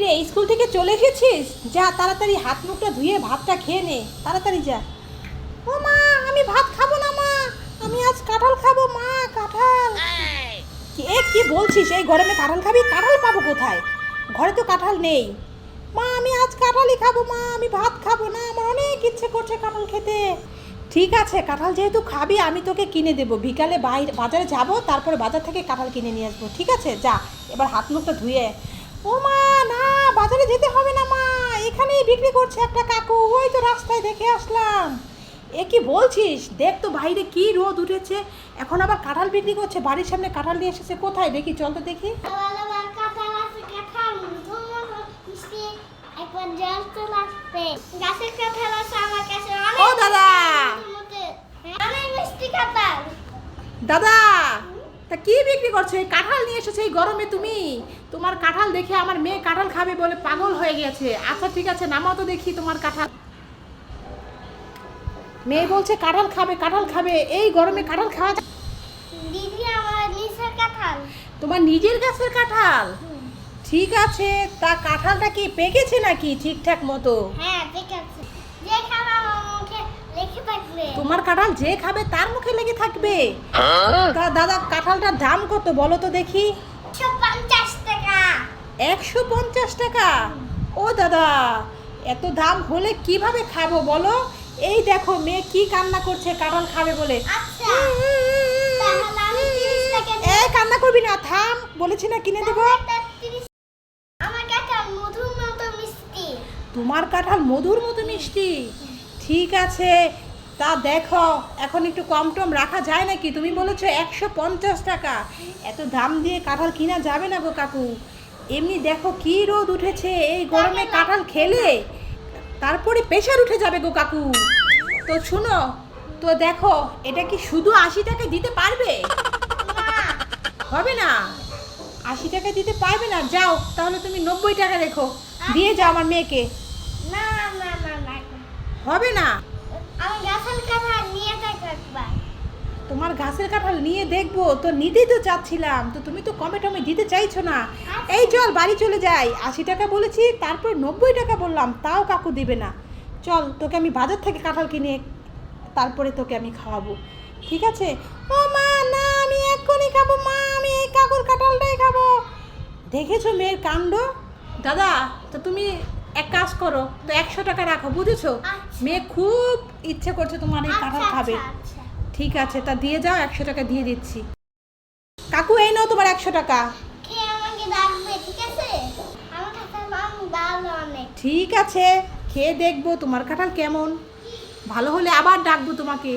রে স্কুল থেকে চলে এসেছিস? যা তাড়াতাড়ি হাত মুখটা ধুয়ে ভাতটা খেয়ে নে, তাড়াতাড়ি যা। ও মা, আমি ভাত খাবো না মা, আমি আজ কাঁঠাল খাবো মা, কাঁঠাল। কি বলছিস? এই গরমে কাঁঠাল খাবি? কাঁঠাল পাবো কোথায়? ঘরে তো কাঁঠাল নেই। মা, আমি আজ কাঁঠালই খাবো মা, আমি ভাত খাবো না, আমার অনেক ইচ্ছে করছে কাঁঠাল খেতে। ঠিক আছে, কাঁঠাল যেহেতু খাবি আমি তোকে কিনে দেবো। বিকালে বাজারে যাব, তারপরে বাজার থেকে কাঁঠাল কিনে নিয়ে আসবো। ঠিক আছে, যা এবার হাত মুখটা ধুয়ে। ও মা, না, বাজারে যেতে হবে না মা, এখানেই বিক্রি করছে একটা কাকু, ওই তো রাস্তায় দেখে আসলাম। এ কি বলছিস? দেখ তো বাইরে কি রোদ উঠেছে, এখন আবার কাঁঠাল বিক্রি করছে, বাড়ির সামনে কাঁঠাল নিয়ে এসেছে। কোথায় দেখি, চল তো দেখি। ও দাদা, দাদা, তা কি বিক্রি করছো? এই কাঁঠাল নিয়ে এসেছে এই গরমে তুমি? তোমার কাঁঠাল দেখে আমার মেয়ে কাঁঠাল খাবে বলে পাগল হয়ে গেছে। আচ্ছা ঠিক আছে, নামাও তো দেখি তোমার কাঁঠাল। মেয়ে বলছে কাঁঠাল খাবে, কাঁঠাল খাবে, এই গরমে কাঁঠাল খাওয়া দিদি আমার নিজের কাঁঠাল। তোমার নিজের গাছের কাঁঠাল? ঠিক আছে, তা কাঁঠালটা কি পেকেছে নাকি ঠিকঠাক মতো? হ্যাঁ ঠিক আছে, যে খাবে আমার মুখে লেগে থাকবে। তোমার কাঁঠাল যে খাবে তার মুখে লেগে থাকবে? তা দাদা, কাঁঠালটার দাম কত বলো তো দেখি? 150 টাকা। 150 টাকা? ও দাদা, এত দাম হলে কিভাবে খাবো বলো? এই দেখো মেয়ে কি কান্না করছে কাঁঠাল খাবে বলে। আচ্ছা, তাহলে আমি 30 টাকা দিই। এই কান্না করবি না, থাম, বলেছি না কিনে দেবো। আমার কাঁঠাল মধুর মতো মিষ্টি। তোমার কাঁঠাল মধুর মতো মিষ্টি? ঠিক আছে, তা দেখো এখন একটু কম টম রাখা যায় নাকি? তুমি বলেছো 150 টাকা, এত দাম দিয়ে কাঁঠাল কিনা যাবে না গো কাকু। এমনি দেখো কি রোদ উঠেছে, এই গরমে কাঁঠাল খেলে তারপরে প্রেশার উঠে যাবে গো কাকু। তো শুনো, তো দেখো এটা কি শুধু 80 টাকা দিতে পারবে? হবে না, 80 টাকা দিতে পারবে না? যাও তাহলে তুমি 90 টাকা রেখো, দিয়ে যাও আমার মেয়েকে। না না না না, হবে না? আমি গাছের কাঁঠাল নিয়ে থাকি একবার। তোমার গাছের কাঁঠাল নিয়ে দেখবো তো, নিতেই তো চাচ্ছিলাম, তো তুমি তো কমে টমে দিতে চাইছো না। এই চল বাড়ি চলে যাই, 80 টাকা বলেছি তারপর 90 টাকা বললাম, তাও কাকু দিবে না। চল, তোকে আমি বাজার থেকে কাঁঠাল কিনে তারপরে তোকে আমি খাওয়াবো, ঠিক আছে? ও মা, না, আমি এক্ষুনি খাবো মা, আমি এই কাকুর কাঁঠালটাই খাবো। দেখেছো মেয়ের কাণ্ড? দাদা, তো তুমি এক কাজ করো তো, 100 টাকা রাখো, বুঝেছো? আচ্ছা। মেয়ে খুব ইচ্ছে করছে তোমার এই কাঁঠাল আচ্ছা, খাবে। আচ্ছা। ঠিক আছে, তা দিয়ে যাও, 100 টাকা দিয়ে দিচ্ছি। কাকু এই নাও তোমার 100 টাকা। খেয়ে আমাকে ডাকবে, ঠিক আছে? আমার কাঁঠাল ভালো অনেক। ঠিক আছে, খেয়ে দেখবো তোমার কাঁঠাল কেমন, ভালো হলে আবার ডাকবো তোমাকে।